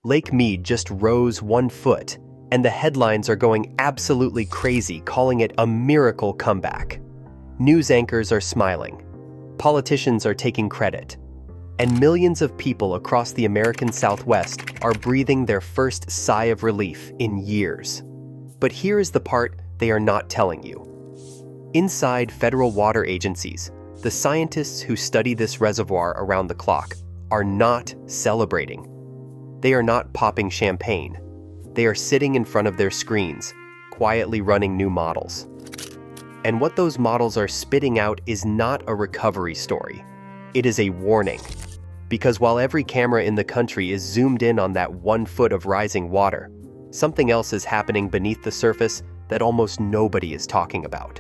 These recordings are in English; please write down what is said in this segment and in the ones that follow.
Lake Mead just rose 1 foot, and the headlines are going absolutely crazy, calling it a miracle comeback. News anchors are smiling, politicians are taking credit, and millions of people across the American Southwest are breathing their first sigh of relief in years. But here is the part they are not telling you. Inside federal water agencies, the scientists who study this reservoir around the clock are not celebrating. They are not popping champagne. They are sitting in front of their screens, quietly running new models. And what those models are spitting out is not a recovery story. It is a warning. Because while every camera in the country is zoomed in on that 1 foot of rising water, something else is happening beneath the surface that almost nobody is talking about.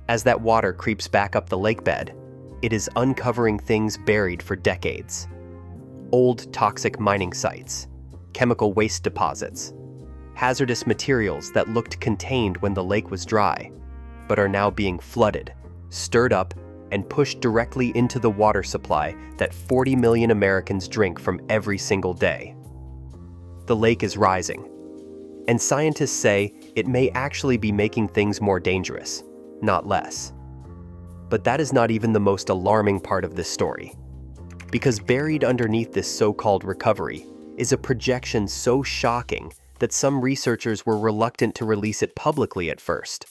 As that water creeps back up the lake bed, it is uncovering things buried for decades. Old toxic mining sites, chemical waste deposits, hazardous materials that looked contained when the lake was dry, but are now being flooded, stirred up, and pushed directly into the water supply that 40 million Americans drink from every single day. The lake is rising, and scientists say it may actually be making things more dangerous, not less. But that is not even the most alarming part of this story. Because buried underneath this so-called recovery is a projection so shocking that some researchers were reluctant to release it publicly at first.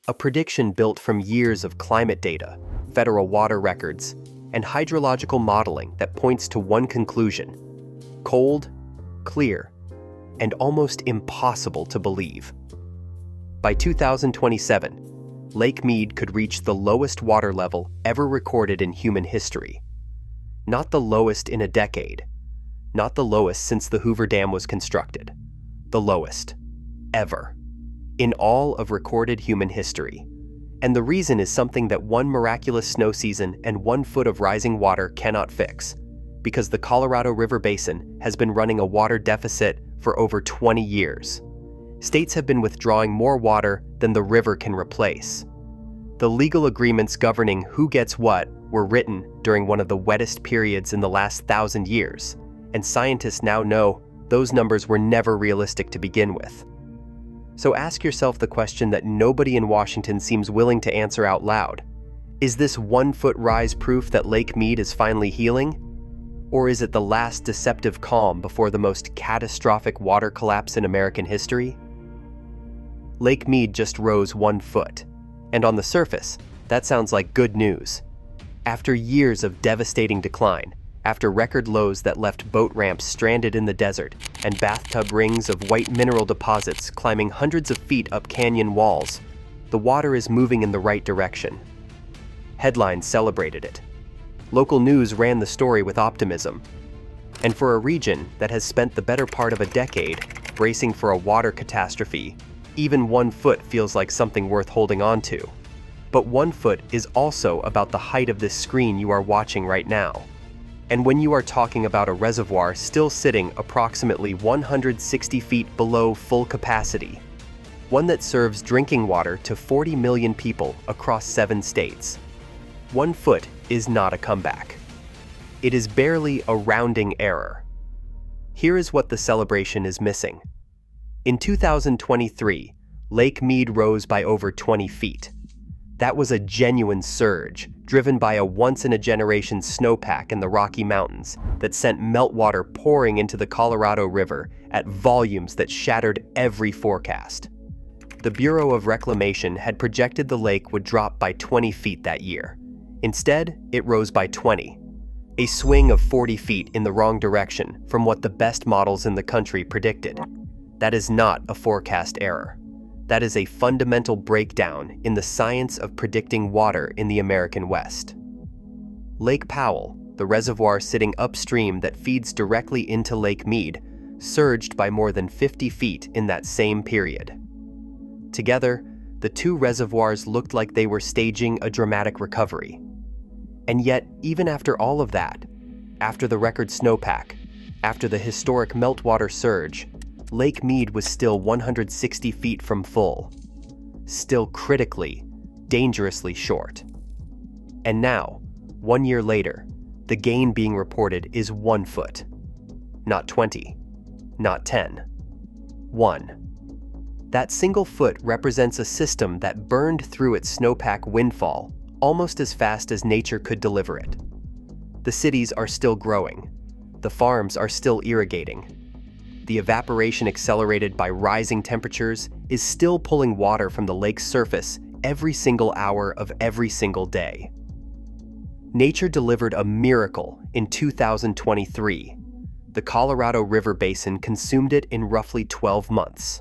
A prediction built from years of climate data, federal water records, and hydrological modeling that points to one conclusion: cold, clear, and almost impossible to believe. By 2027, Lake Mead could reach the lowest water level ever recorded in human history. Not the lowest in a decade, not the lowest since the Hoover Dam was constructed, the lowest ever in all of recorded human history. And the reason is something that one miraculous snow season and 1 foot of rising water cannot fix, because the Colorado River Basin has been running a water deficit for over 20 years. States have been withdrawing more water than the river can replace. The legal agreements governing who gets what were written during one of the wettest periods in the last 1,000 years, and scientists now know those numbers were never realistic to begin with. So ask yourself the question that nobody in Washington seems willing to answer out loud. Is this 1 foot rise proof that Lake Mead is finally healing? Or is it the last deceptive calm before the most catastrophic water collapse in American history? Lake Mead just rose 1 foot, and on the surface, that sounds like good news. After years of devastating decline, after record lows that left boat ramps stranded in the desert and bathtub rings of white mineral deposits climbing hundreds of feet up canyon walls, the water is moving in the right direction. Headlines celebrated it. Local news ran the story with optimism. And for a region that has spent the better part of a decade bracing for a water catastrophe, even 1 foot feels like something worth holding on to. But 1 foot is also about the height of this screen you are watching right now. And when you are talking about a reservoir still sitting approximately 160 feet below full capacity, one that serves drinking water to 40 million people across 7 states, 1 foot is not a comeback. It is barely a rounding error. Here is what the celebration is missing. In 2023, Lake Mead rose by over 20 feet. That was a genuine surge, driven by a once-in-a-generation snowpack in the Rocky Mountains that sent meltwater pouring into the Colorado River at volumes that shattered every forecast. The Bureau of Reclamation had projected the lake would drop by 20 feet that year. Instead, it rose by 20. A swing of 40 feet in the wrong direction from what the best models in the country predicted. That is not a forecast error. That is a fundamental breakdown in the science of predicting water in the American West. Lake Powell, the reservoir sitting upstream that feeds directly into Lake Mead, surged by more than 50 feet in that same period. Together, the two reservoirs looked like they were staging a dramatic recovery. And yet, even after all of that, after the record snowpack, after the historic meltwater surge, Lake Mead was still 160 feet from full, still critically, dangerously short. And now, 1 year later, the gain being reported is 1 foot. not 20, not 10. 1. That single foot represents a system that burned through its snowpack windfall almost as fast as nature could deliver it. The cities are still growing. The farms are still irrigating. The evaporation accelerated by rising temperatures is still pulling water from the lake's surface every single hour of every single day. Nature delivered a miracle in 2023. The Colorado River Basin consumed it in roughly 12 months.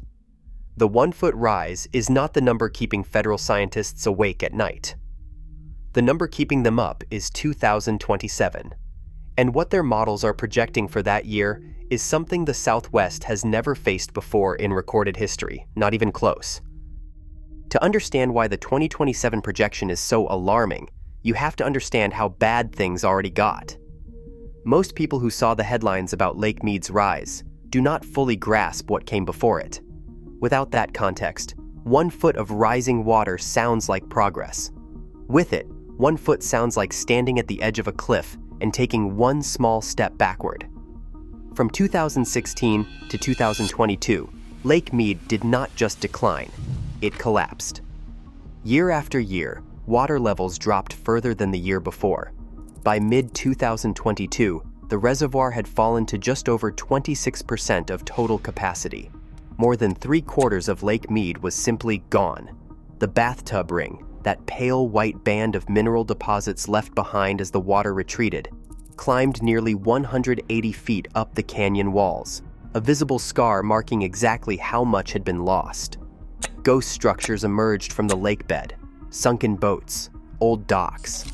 The 1-foot rise is not the number keeping federal scientists awake at night. The number keeping them up is 2027, and what their models are projecting for that year is something the Southwest has never faced before in recorded history, not even close. To understand why the 2027 projection is so alarming, you have to understand how bad things already got. Most people who saw the headlines about Lake Mead's rise do not fully grasp what came before it. Without that context, 1 foot of rising water sounds like progress. With it, 1 foot sounds like standing at the edge of a cliff and taking one small step backward. From 2016 to 2022, Lake Mead did not just decline, it collapsed. Year after year, water levels dropped further than the year before. By mid-2022, the reservoir had fallen to just over 26% of total capacity. More than 3/4 of Lake Mead was simply gone. The bathtub ring, that pale white band of mineral deposits left behind as the water retreated, climbed nearly 180 feet up the canyon walls, a visible scar marking exactly how much had been lost. Ghost structures emerged from the lake bed, sunken boats, old docks,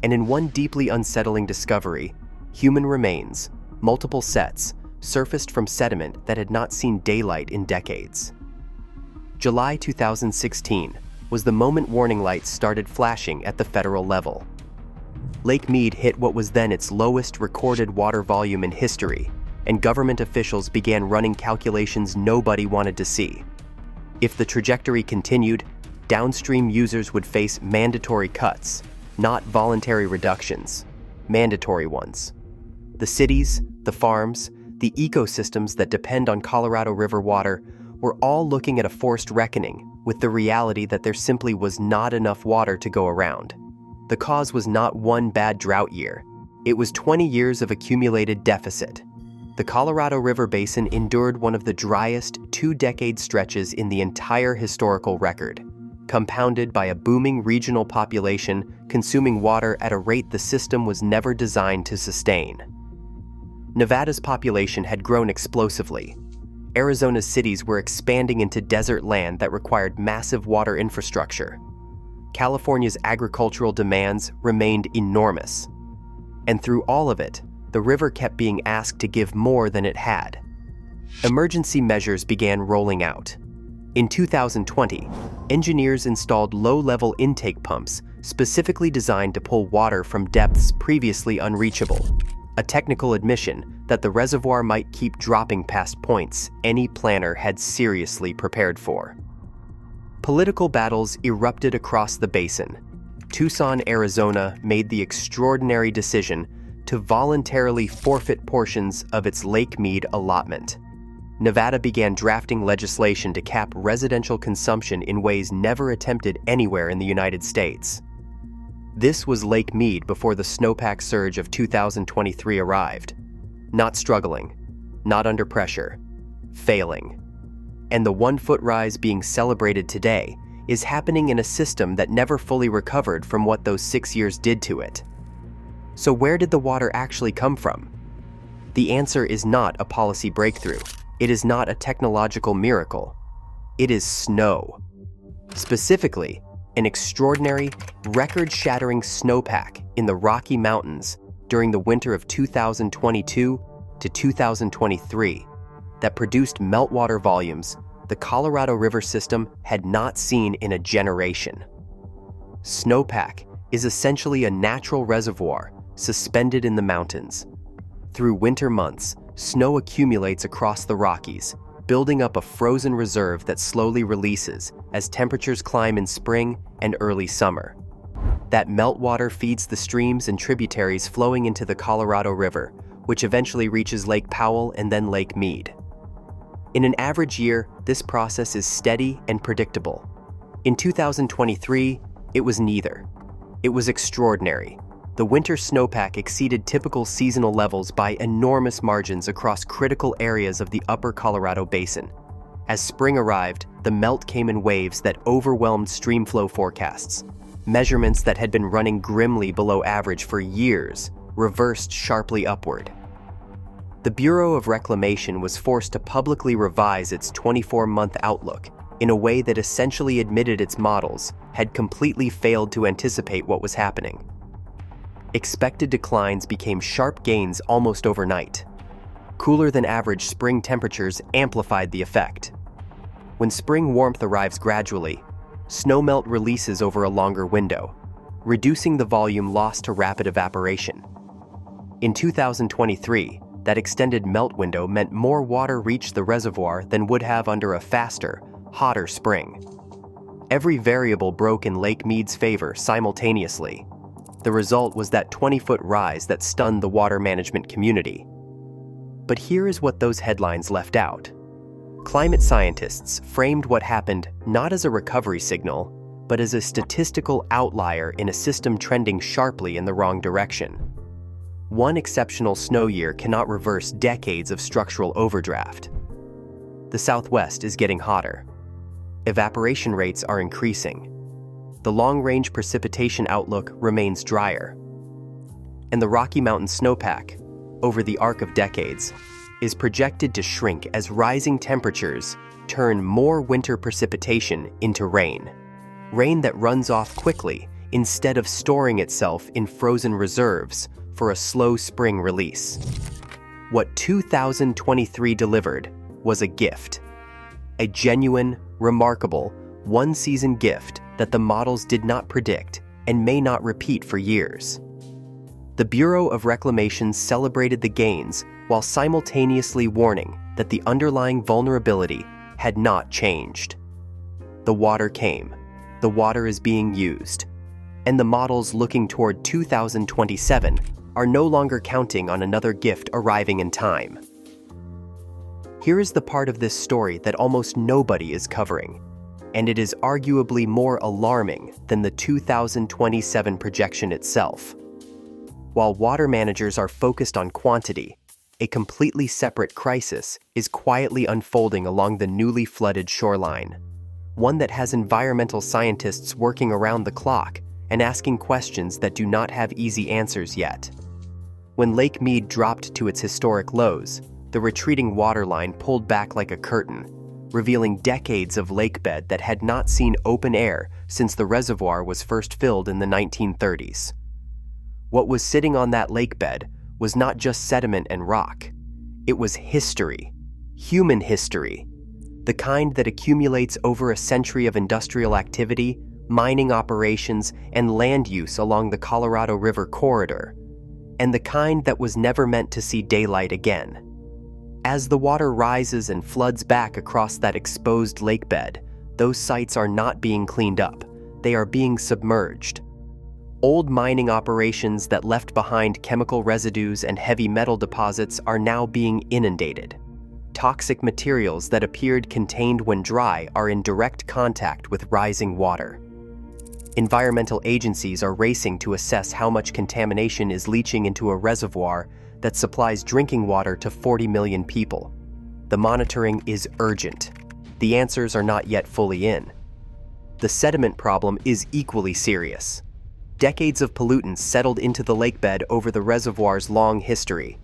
and in one deeply unsettling discovery, human remains, multiple sets, surfaced from sediment that had not seen daylight in decades. July 2016 was the moment warning lights started flashing at the federal level. Lake Mead hit what was then its lowest recorded water volume in history, and government officials began running calculations nobody wanted to see. If the trajectory continued, downstream users would face mandatory cuts, not voluntary reductions, mandatory ones. The cities, the farms, the ecosystems that depend on Colorado River water were all looking at a forced reckoning with the reality that there simply was not enough water to go around. The cause was not one bad drought year. It was 20 years of accumulated deficit. The Colorado River Basin endured one of the driest 2-decade stretches in the entire historical record, compounded by a booming regional population consuming water at a rate the system was never designed to sustain. Nevada's population had grown explosively. Arizona's cities were expanding into desert land that required massive water infrastructure. California's agricultural demands remained enormous. And through all of it, the river kept being asked to give more than it had. Emergency measures began rolling out. In 2020, engineers installed low-level intake pumps specifically designed to pull water from depths previously unreachable, a technical admission that the reservoir might keep dropping past points any planner had seriously prepared for. Political battles erupted across the basin. Tucson, Arizona made the extraordinary decision to voluntarily forfeit portions of its Lake Mead allotment. Nevada began drafting legislation to cap residential consumption in ways never attempted anywhere in the United States. This was Lake Mead before the snowpack surge of 2023 arrived. Not struggling, not under pressure, failing. And the 1-foot rise being celebrated today is happening in a system that never fully recovered from what those 6 years did to it. So where did the water actually come from? The answer is not a policy breakthrough. It is not a technological miracle. It is snow. Specifically, an extraordinary, record-shattering snowpack in the Rocky Mountains during the winter of 2022 to 2023 that produced meltwater volumes the Colorado River system had not seen in a generation. Snowpack is essentially a natural reservoir suspended in the mountains. Through winter months, snow accumulates across the Rockies, building up a frozen reserve that slowly releases as temperatures climb in spring and early summer. That meltwater feeds the streams and tributaries flowing into the Colorado River, which eventually reaches Lake Powell and then Lake Mead. In an average year, this process is steady and predictable. In 2023, it was neither. It was extraordinary. The winter snowpack exceeded typical seasonal levels by enormous margins across critical areas of the upper Colorado Basin. As spring arrived, the melt came in waves that overwhelmed streamflow forecasts. Measurements that had been running grimly below average for years reversed sharply upward. The Bureau of Reclamation was forced to publicly revise its 24-month outlook in a way that essentially admitted its models had completely failed to anticipate what was happening. Expected declines became sharp gains almost overnight. Cooler than average spring temperatures amplified the effect. When spring warmth arrives gradually, snowmelt releases over a longer window, reducing the volume lost to rapid evaporation. In 2023, that extended melt window meant more water reached the reservoir than would have under a faster, hotter spring. Every variable broke in Lake Mead's favor simultaneously. The result was that 20-foot rise that stunned the water management community. But here is what those headlines left out. Climate scientists framed what happened not as a recovery signal, but as a statistical outlier in a system trending sharply in the wrong direction. One exceptional snow year cannot reverse decades of structural overdraft. The Southwest is getting hotter. Evaporation rates are increasing. The long-range precipitation outlook remains drier. And the Rocky Mountain snowpack, over the arc of decades, is projected to shrink as rising temperatures turn more winter precipitation into rain. Rain that runs off quickly instead of storing itself in frozen reserves for a slow spring release. What 2023 delivered was a gift. A genuine, remarkable, one-season gift that the models did not predict and may not repeat for years. The Bureau of Reclamation celebrated the gains while simultaneously warning that the underlying vulnerability had not changed. The water came, the water is being used, and the models looking toward 2027 are no longer counting on another gift arriving in time. Here is the part of this story that almost nobody is covering, and it is arguably more alarming than the 2027 projection itself. While water managers are focused on quantity, a completely separate crisis is quietly unfolding along the newly flooded shoreline, one that has environmental scientists working around the clock and asking questions that do not have easy answers yet. When Lake Mead dropped to its historic lows, the retreating waterline pulled back like a curtain, revealing decades of lakebed that had not seen open air since the reservoir was first filled in the 1930s. What was sitting on that lakebed was not just sediment and rock. It was history, human history, the kind that accumulates over a century of industrial activity, mining operations, and land use along the Colorado River corridor, and the kind that was never meant to see daylight again. As the water rises and floods back across that exposed lakebed, those sites are not being cleaned up, they are being submerged. Old mining operations that left behind chemical residues and heavy metal deposits are now being inundated. Toxic materials that appeared contained when dry are in direct contact with rising water. Environmental agencies are racing to assess how much contamination is leaching into a reservoir that supplies drinking water to 40 million people. The monitoring is urgent. The answers are not yet fully in. The sediment problem is equally serious. Decades of pollutants settled into the lakebed over the reservoir's long history.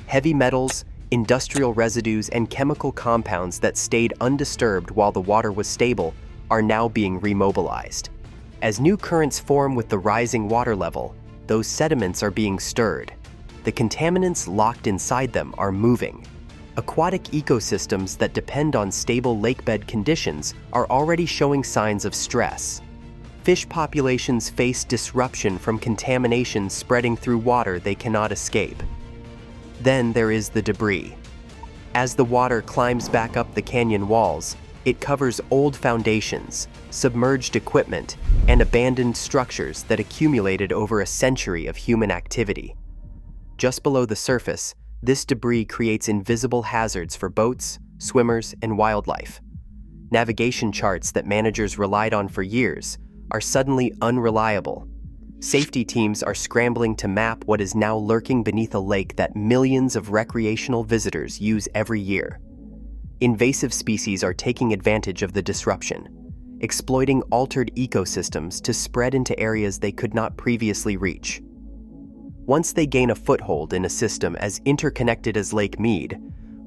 Heavy metals, industrial residues, and chemical compounds that stayed undisturbed while the water was stable are now being remobilized. As new currents form with the rising water level, those sediments are being stirred. The contaminants locked inside them are moving. Aquatic ecosystems that depend on stable lakebed conditions are already showing signs of stress. Fish populations face disruption from contamination spreading through water they cannot escape. Then there is the debris. As the water climbs back up the canyon walls, it covers old foundations, submerged equipment, and abandoned structures that accumulated over a century of human activity. Just below the surface, this debris creates invisible hazards for boats, swimmers, and wildlife. Navigation charts that managers relied on for years are suddenly unreliable. Safety teams are scrambling to map what is now lurking beneath a lake that millions of recreational visitors use every year. Invasive species are taking advantage of the disruption, exploiting altered ecosystems to spread into areas they could not previously reach. Once they gain a foothold in a system as interconnected as Lake Mead,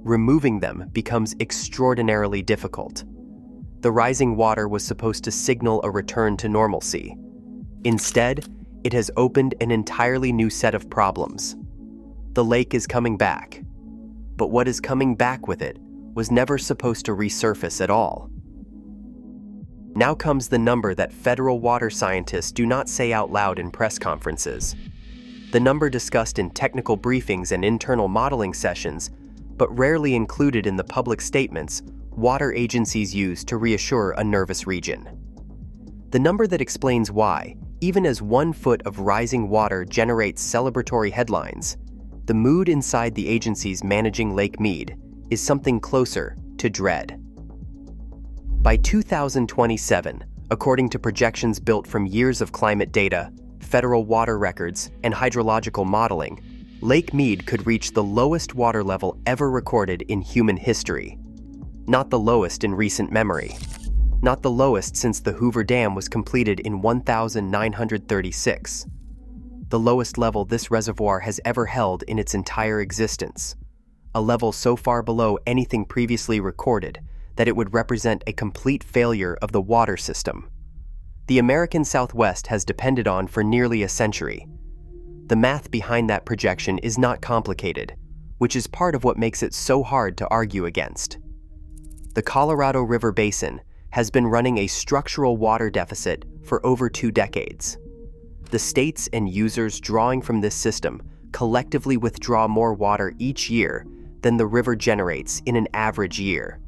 removing them becomes extraordinarily difficult. The rising water was supposed to signal a return to normalcy. Instead, it has opened an entirely new set of problems. The lake is coming back, but what is coming back with it was never supposed to resurface at all. Now comes the number that federal water scientists do not say out loud in press conferences. The number discussed in technical briefings and internal modeling sessions, but rarely included in the public statements water agencies use to reassure a nervous region. The number that explains why, even as 1 foot of rising water generates celebratory headlines, the mood inside the agencies managing Lake Mead is something closer to dread. By 2027, according to projections built from years of climate data, federal water records, and hydrological modeling, Lake Mead could reach the lowest water level ever recorded in human history. Not the lowest in recent memory. Not the lowest since the Hoover Dam was completed in 1936. The lowest level this reservoir has ever held in its entire existence. A level so far below anything previously recorded that it would represent a complete failure of the water system. The American Southwest has depended on for nearly a century. The math behind that projection is not complicated, which is part of what makes it so hard to argue against. The Colorado River Basin has been running a structural water deficit for over 2 decades. The states and users drawing from this system collectively withdraw more water each year than the river generates in an average year.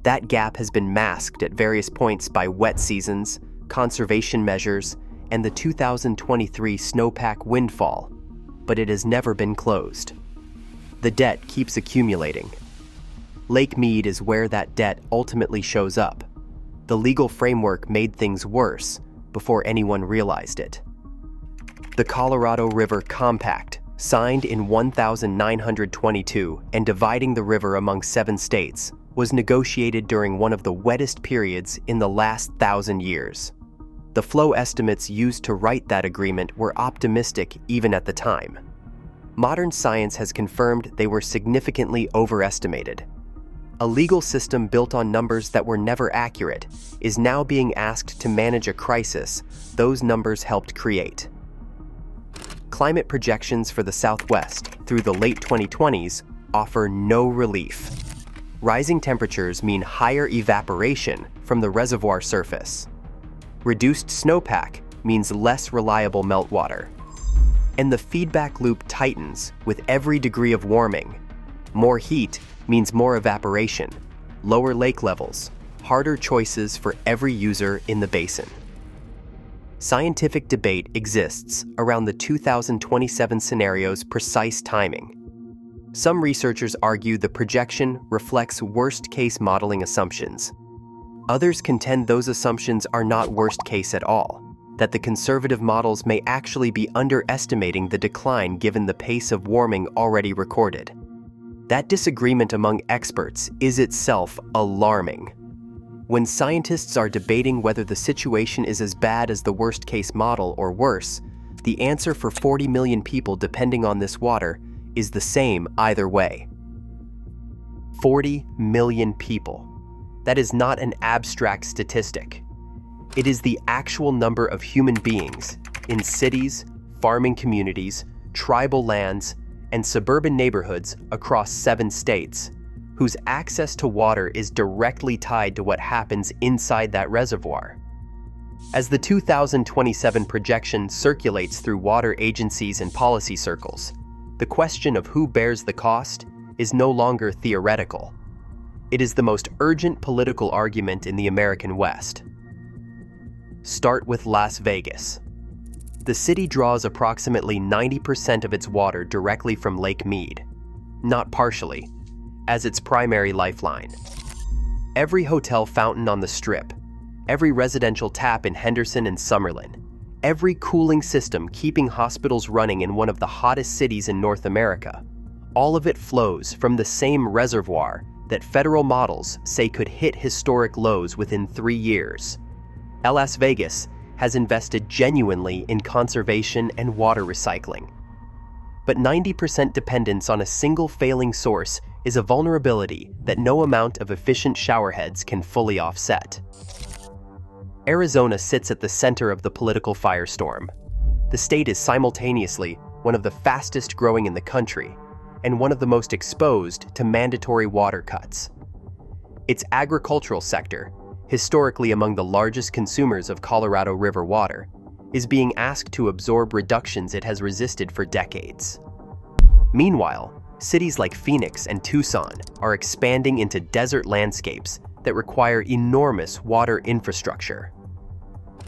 That gap has been masked at various points by wet seasons, conservation measures, and the 2023 snowpack windfall, but it has never been closed. The debt keeps accumulating. Lake Mead is where that debt ultimately shows up. The legal framework made things worse before anyone realized it. The Colorado River Compact, signed in 1922 and dividing the river among 7 states, was negotiated during one of the wettest periods in the last 1,000 years. The flow estimates used to write that agreement were optimistic even at the time. Modern science has confirmed they were significantly overestimated. A legal system built on numbers that were never accurate is now being asked to manage a crisis those numbers helped create. Climate projections for the Southwest through the late 2020s offer no relief. Rising temperatures mean higher evaporation from the reservoir surface. Reduced snowpack means less reliable meltwater. And the feedback loop tightens with every degree of warming. More heat means more evaporation, lower lake levels, harder choices for every user in the basin. Scientific debate exists around the 2027 scenario's precise timing. Some researchers argue the projection reflects worst-case modeling assumptions. Others contend those assumptions are not worst-case at all, that the conservative models may actually be underestimating the decline given the pace of warming already recorded. That disagreement among experts is itself alarming. When scientists are debating whether the situation is as bad as the worst-case model or worse, the answer for 40 million people depending on this water is the same either way. 40 million people. That is not an abstract statistic. It is the actual number of human beings in cities, farming communities, tribal lands, and suburban neighborhoods across 7 states, whose access to water is directly tied to what happens inside that reservoir. As the 2027 projection circulates through water agencies and policy circles, the question of who bears the cost is no longer theoretical. It is the most urgent political argument in the American West. Start with Las Vegas. The city draws approximately 90% of its water directly from Lake Mead, not partially, as its primary lifeline. Every hotel fountain on the Strip, every residential tap in Henderson and Summerlin, every cooling system keeping hospitals running in one of the hottest cities in North America, all of it flows from the same reservoir that federal models say could hit historic lows within 3 years. Las Vegas has invested genuinely in conservation and water recycling. But 90% dependence on a single failing source is a vulnerability that no amount of efficient showerheads can fully offset. Arizona sits at the center of the political firestorm. The state is simultaneously one of the fastest growing in the country and one of the most exposed to mandatory water cuts. Its agricultural sector, historically among the largest consumers of Colorado River water, is being asked to absorb reductions it has resisted for decades. Meanwhile, cities like Phoenix and Tucson are expanding into desert landscapes that require enormous water infrastructure.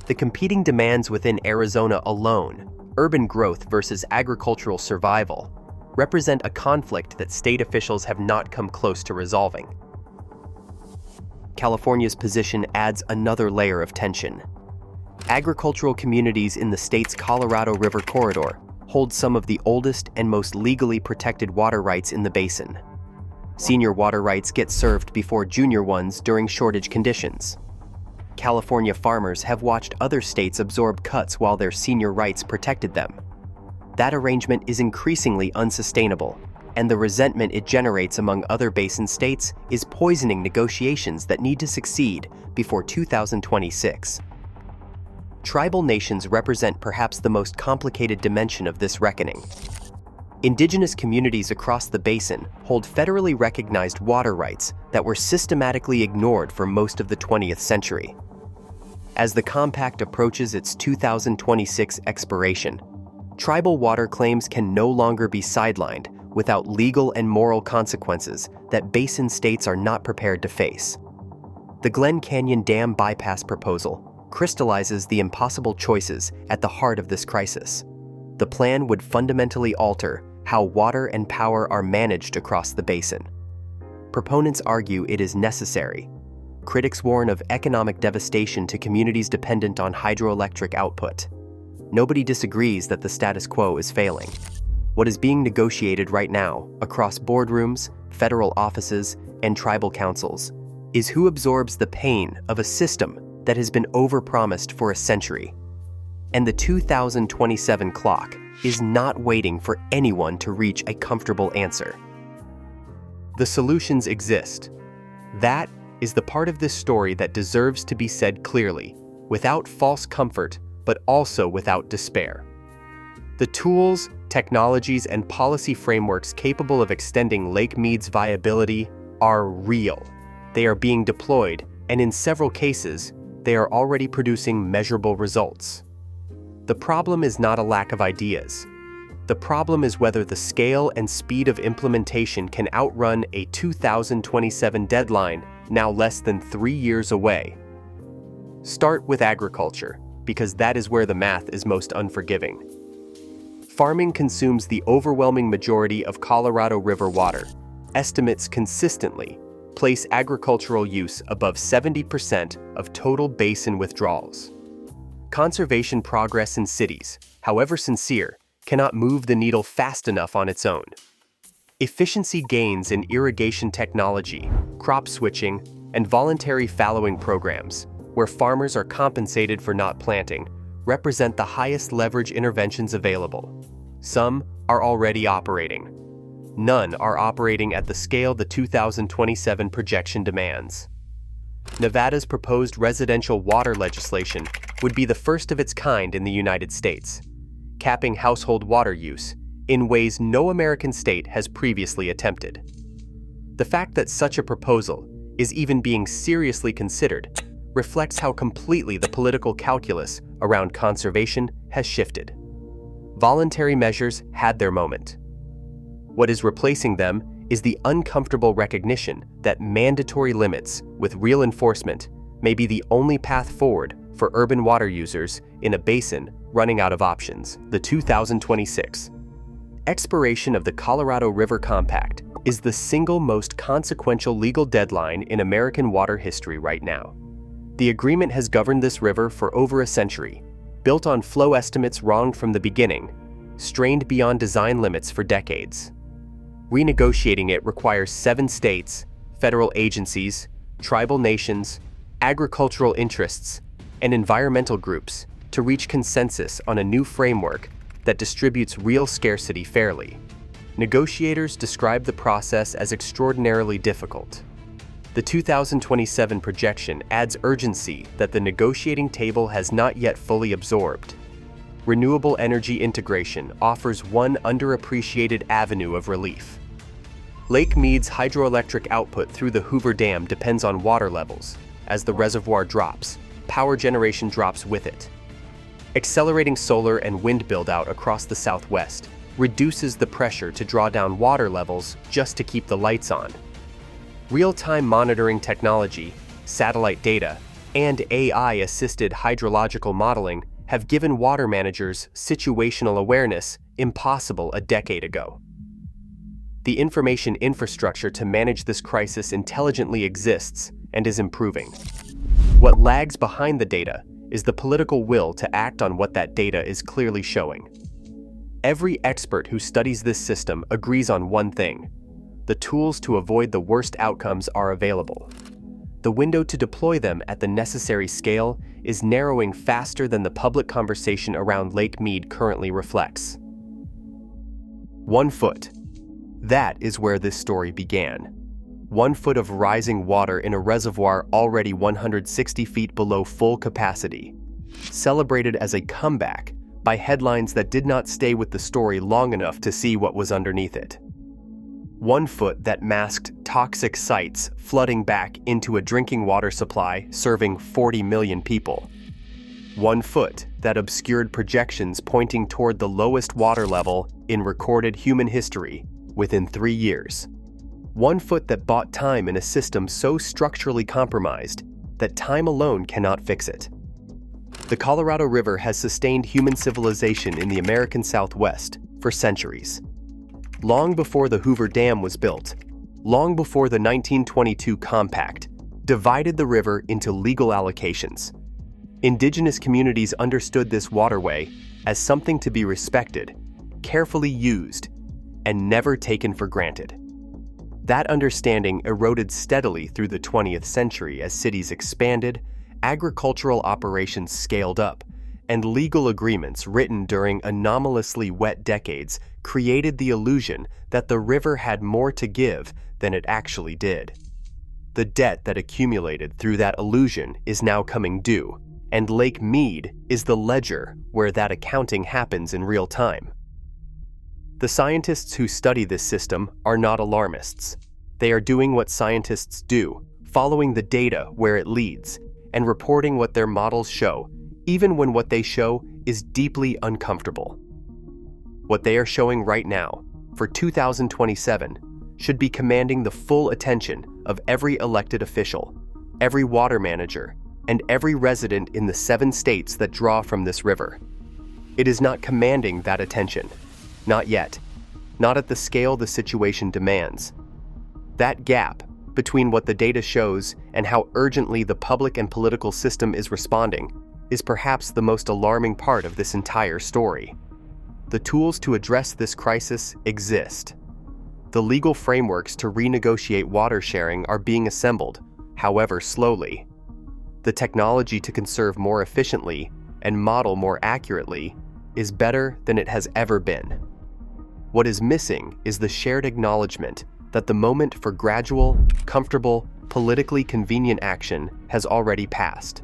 The competing demands within Arizona alone, urban growth versus agricultural survival, represent a conflict that state officials have not come close to resolving. California's position adds another layer of tension. Agricultural communities in the state's Colorado River corridor hold some of the oldest and most legally protected water rights in the basin. Senior water rights get served before junior ones during shortage conditions. California farmers have watched other states absorb cuts while their senior rights protected them. That arrangement is increasingly unsustainable, and the resentment it generates among other basin states is poisoning negotiations that need to succeed before 2026. Tribal nations represent perhaps the most complicated dimension of this reckoning. Indigenous communities across the basin hold federally recognized water rights that were systematically ignored for most of the 20th century. As the compact approaches its 2026 expiration, tribal water claims can no longer be sidelined without legal and moral consequences that basin states are not prepared to face. The Glen Canyon Dam bypass proposal crystallizes the impossible choices at the heart of this crisis. The plan would fundamentally alter how water and power are managed across the basin. Proponents argue it is necessary. Critics warn of economic devastation to communities dependent on hydroelectric output. Nobody disagrees that the status quo is failing. What is being negotiated right now, across boardrooms, federal offices, and tribal councils, is who absorbs the pain of a system that has been overpromised for a century. And the 2027 clock is not waiting for anyone to reach a comfortable answer. The solutions exist. That is the part of this story that deserves to be said clearly, without false comfort, but also without despair. The tools, technologies, and policy frameworks capable of extending Lake Mead's viability are real. They are being deployed, and in several cases, they are already producing measurable results. The problem is not a lack of ideas. The problem is whether the scale and speed of implementation can outrun a 2027 deadline now less than 3 years away. Start with agriculture, because that is where the math is most unforgiving. Farming consumes the overwhelming majority of Colorado River water. Estimates consistently place agricultural use above 70% of total basin withdrawals. Conservation progress in cities, however sincere, cannot move the needle fast enough on its own. Efficiency gains in irrigation technology, crop switching, and voluntary fallowing programs, where farmers are compensated for not planting, represent the highest leverage interventions available. Some are already operating. None are operating at the scale the 2027 projection demands. Nevada's proposed residential water legislation would be the first of its kind in the United States, capping household water use in ways no American state has previously attempted. The fact that such a proposal is even being seriously considered reflects how completely the political calculus around conservation has shifted. Voluntary measures had their moment. What is replacing them is the uncomfortable recognition that mandatory limits with real enforcement may be the only path forward for urban water users in a basin running out of options. The 2026 expiration of the Colorado River Compact is the single most consequential legal deadline in American water history right now. The agreement has governed this river for over a century, built on flow estimates wrong from the beginning, strained beyond design limits for decades. Renegotiating it requires 7 states, federal agencies, tribal nations, agricultural interests, and environmental groups to reach consensus on a new framework that distributes real scarcity fairly. Negotiators describe the process as extraordinarily difficult. The 2027 projection adds urgency that the negotiating table has not yet fully absorbed. Renewable energy integration offers one underappreciated avenue of relief. Lake Mead's hydroelectric output through the Hoover Dam depends on water levels. As the reservoir drops, power generation drops with it. Accelerating solar and wind build-out across the Southwest reduces the pressure to draw down water levels just to keep the lights on. Real-time monitoring technology, satellite data, and AI-assisted hydrological modeling have given water managers situational awareness impossible a decade ago. The information infrastructure to manage this crisis intelligently exists and is improving. What lags behind the data is the political will to act on what that data is clearly showing. Every expert who studies this system agrees on one thing: the tools to avoid the worst outcomes are available. The window to deploy them at the necessary scale is narrowing faster than the public conversation around Lake Mead currently reflects. 1 foot. That is where this story began. 1 foot of rising water in a reservoir already 160 feet below full capacity, celebrated as a comeback by headlines that did not stay with the story long enough to see what was underneath it. 1 foot that masked toxic sites flooding back into a drinking water supply serving 40 million people. 1 foot that obscured projections pointing toward the lowest water level in recorded human history within 3 years. 1 foot that bought time in a system so structurally compromised that time alone cannot fix it. The Colorado River has sustained human civilization in the American Southwest for centuries. Long before the Hoover Dam was built, long before the 1922 Compact divided the river into legal allocations, indigenous communities understood this waterway as something to be respected, carefully used, and never taken for granted. That understanding eroded steadily through the 20th century as cities expanded, agricultural operations scaled up, and legal agreements written during anomalously wet decades created the illusion that the river had more to give than it actually did. The debt that accumulated through that illusion is now coming due, and Lake Mead is the ledger where that accounting happens in real time. The scientists who study this system are not alarmists. They are doing what scientists do, following the data where it leads, and reporting what their models show, even when what they show is deeply uncomfortable. What they are showing right now, for 2027, should be commanding the full attention of every elected official, every water manager, and every resident in the 7 states that draw from this river. It is not commanding that attention. Not yet. Not at the scale the situation demands. That gap between what the data shows and how urgently the public and political system is responding is perhaps the most alarming part of this entire story. The tools to address this crisis exist. The legal frameworks to renegotiate water sharing are being assembled, however slowly. The technology to conserve more efficiently and model more accurately is better than it has ever been. What is missing is the shared acknowledgement that the moment for gradual, comfortable, politically convenient action has already passed.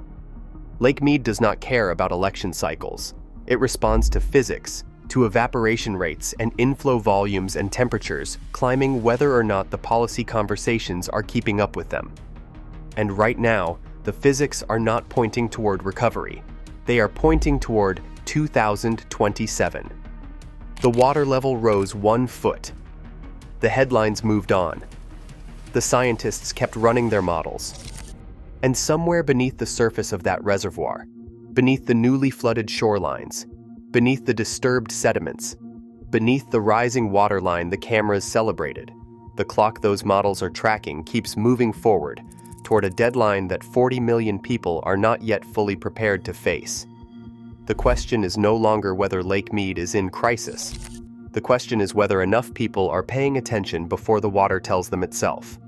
Lake Mead does not care about election cycles. It responds to physics, to evaporation rates and inflow volumes and temperatures climbing whether or not the policy conversations are keeping up with them. And right now, the physics are not pointing toward recovery. They are pointing toward 2027. The water level rose 1 foot. The headlines moved on. The scientists kept running their models. And somewhere beneath the surface of that reservoir, beneath the newly flooded shorelines, beneath the disturbed sediments, beneath the rising waterline the cameras celebrated, the clock those models are tracking keeps moving forward toward a deadline that 40 million people are not yet fully prepared to face. The question is no longer whether Lake Mead is in crisis. The question is whether enough people are paying attention before the water tells them itself.